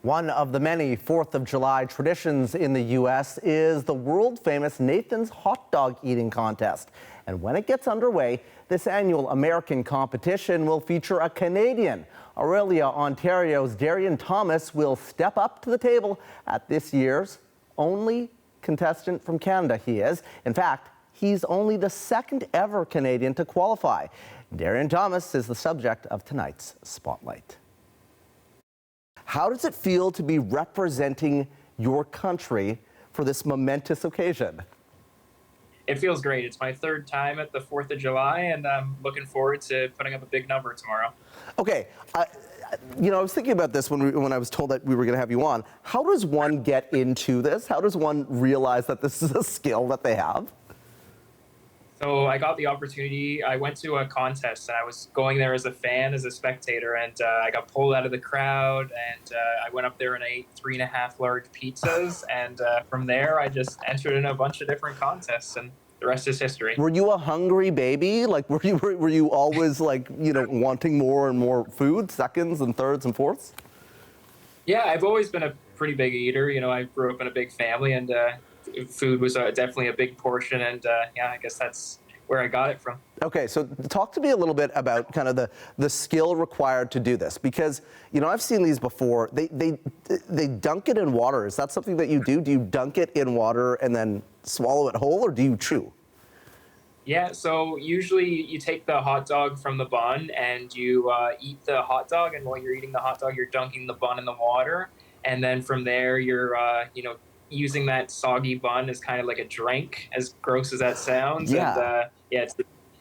One of the many 4th of July traditions in the U.S. is the world-famous Nathan's Hot Dog Eating Contest. And when it gets underway, this annual American competition will feature a Canadian. Aurelia, Ontario's Darrien Thomas will step up to the table at this year's only contestant from Canada, he is. In fact, he's only the second ever Canadian to qualify. Darrien Thomas is the subject of tonight's Spotlight. How does it feel to be representing your country for this momentous occasion? It feels great. It's my third time at the 4th of July, and I'm looking forward to putting up a big number tomorrow. Okay, I was thinking about this when I was told that we were going to have you on. How does one get into this? How does one realize that this is a skill that they have? So I got the opportunity. I went to a contest, and I was going there as a fan, as a spectator, and I got pulled out of the crowd, and I went up there and ate 3.5 large pizzas, and from there I just entered in a bunch of different contests, and the rest is history. Were you a hungry baby? Like, were you always like, wanting more and more food, seconds and thirds and fourths? Yeah, I've always been a pretty big eater. I grew up in a big family, and food was definitely a big portion, and yeah, I guess that's where I got it from. Okay, so talk to me a little bit about kind of the skill required to do this, because I've seen these before. They dunk it in water. Is that something that you do? Do you dunk it in water and then swallow it whole, or do you chew? Yeah, so usually you take the hot dog from the bun and you eat the hot dog, and while you're eating the hot dog, you're dunking the bun in the water, and then from there you're using that soggy bun as kind of like a drink, as gross as that sounds. Yeah. And yeah,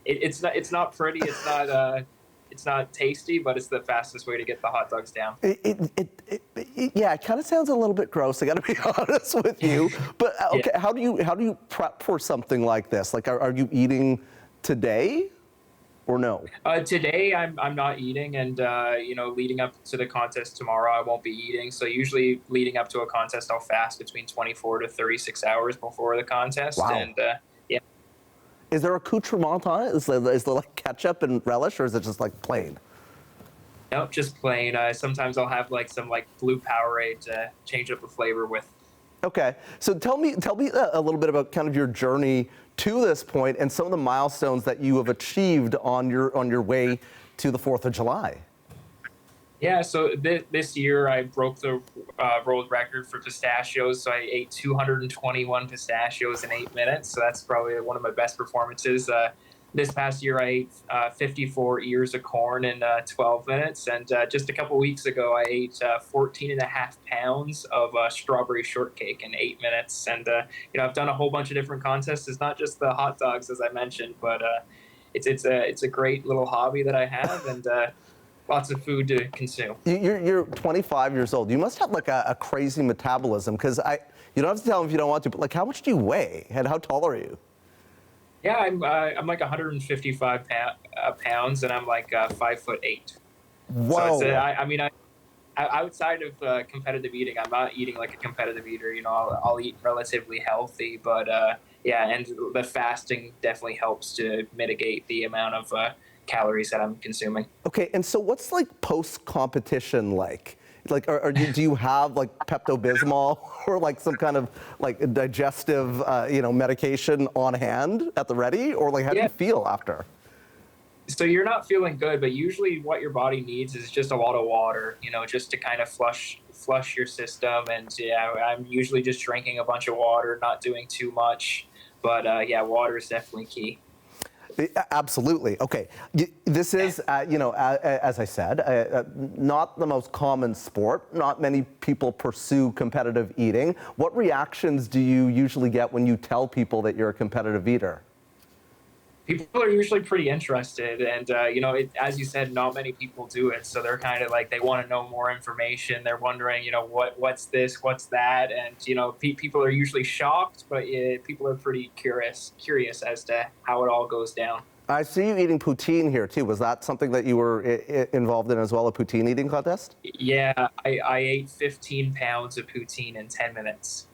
it's not pretty, it's not tasty, but it's the fastest way to get the hot dogs down. Yeah, it kind of sounds a little bit gross, I got to be honest with you. But okay, yeah. How do you prep for something like this? Like, are you eating today? Or no? Today I'm not eating, and leading up to the contest tomorrow I won't be eating. So usually leading up to a contest I'll fast between 24 to 36 hours before the contest. Wow. And yeah. Is there accoutrement on it? Is there like ketchup and relish, or is it just like plain? Nope, just plain. Sometimes I'll have like some blue Powerade to change up the flavor with. Okay, so tell me a little bit about kind of your journey to this point and some of the milestones that you have achieved on your way to the 4th of July. Yeah, so this year I broke the world record for pistachios. So I ate 221 pistachios in 8 minutes. So that's probably one of my best performances. This past year I ate 54 ears of corn in 12 minutes. And just a couple weeks ago I ate 14.5 pounds of strawberry shortcake in 8 minutes. And I've done a whole bunch of different contests. It's not just the hot dogs, as I mentioned, but it's a great little hobby that I have, and lots of food to consume. You're 25 years old. You must have like a crazy metabolism, because you don't have to tell them if you don't want to, but like, how much do you weigh and how tall are you? Yeah, I'm like 155 pounds, and I'm like 5'8". Whoa! So outside of competitive eating, I'm not eating like a competitive eater. I'll eat relatively healthy, but yeah, and the fasting definitely helps to mitigate the amount of calories that I'm consuming. Okay, and so what's like post-competition like? Like, do you have like Pepto-Bismol or like some kind of like digestive, medication on hand at the ready, or like how do you feel after? So you're not feeling good, but usually what your body needs is just a lot of water, just to kind of flush your system. And yeah, I'm usually just drinking a bunch of water, not doing too much, but yeah, water is definitely key. Absolutely. Okay. This is, as I said, not the most common sport. Not many people pursue competitive eating. What reactions do you usually get when you tell people that you're a competitive eater? People are usually pretty interested, and as you said, not many people do it. So they're kind of like, they want to know more information. They're wondering, what's this, what's that, and people are usually shocked, but people are pretty curious as to how it all goes down. I see you eating poutine here too. Was that something that you were involved in as well, a poutine eating contest? Yeah, I ate 15 pounds of poutine in 10 minutes.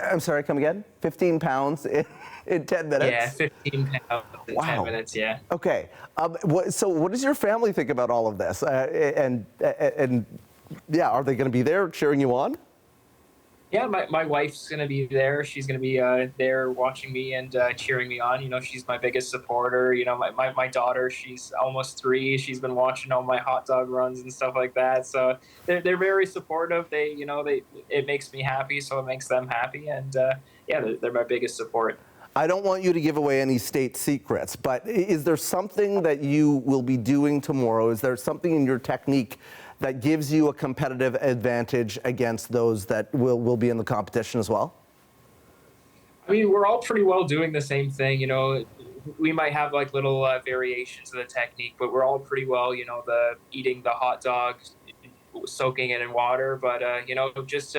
I'm sorry, come again? 15 pounds in 10 minutes? Yeah, 15 pounds in 10 minutes, yeah. Okay. So what does your family think about all of this? And Yeah, are they going to be there cheering you on? Yeah, my wife's going to be there. She's going to be there watching me and cheering me on. You know, she's my biggest supporter. You know, my daughter, she's almost 3. She's been watching all my hot dog runs and stuff like that. So they're very supportive. It makes me happy, so it makes them happy. And yeah, they're my biggest support. I don't want you to give away any state secrets, but is there something that you will be doing tomorrow? Is there something in your technique that gives you a competitive advantage against those that will be in the competition as well? I mean, we're all pretty well doing the same thing. You know, we might have like little variations of the technique, but we're all pretty well, you know, eating the hot dog, soaking it in water. But you know, just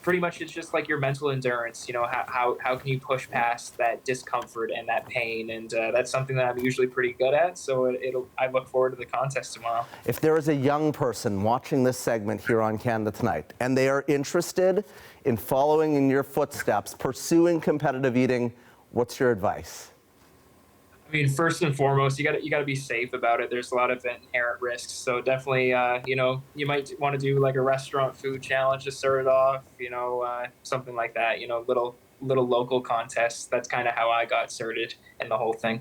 pretty much it's just like your mental endurance. You know, how can you push past that discomfort and that pain? And that's something that I'm usually pretty good at. So I look forward to the contest tomorrow. If there is a young person watching this segment here on Canada Tonight and they are interested in following in your footsteps, pursuing competitive eating, what's your advice? I mean, first and foremost, you got to be safe about it. There's a lot of inherent risks, so definitely, you know, you might want to do like a restaurant food challenge to start it off. You know, something like that. You know, little local contests. That's kind of how I got started in the whole thing.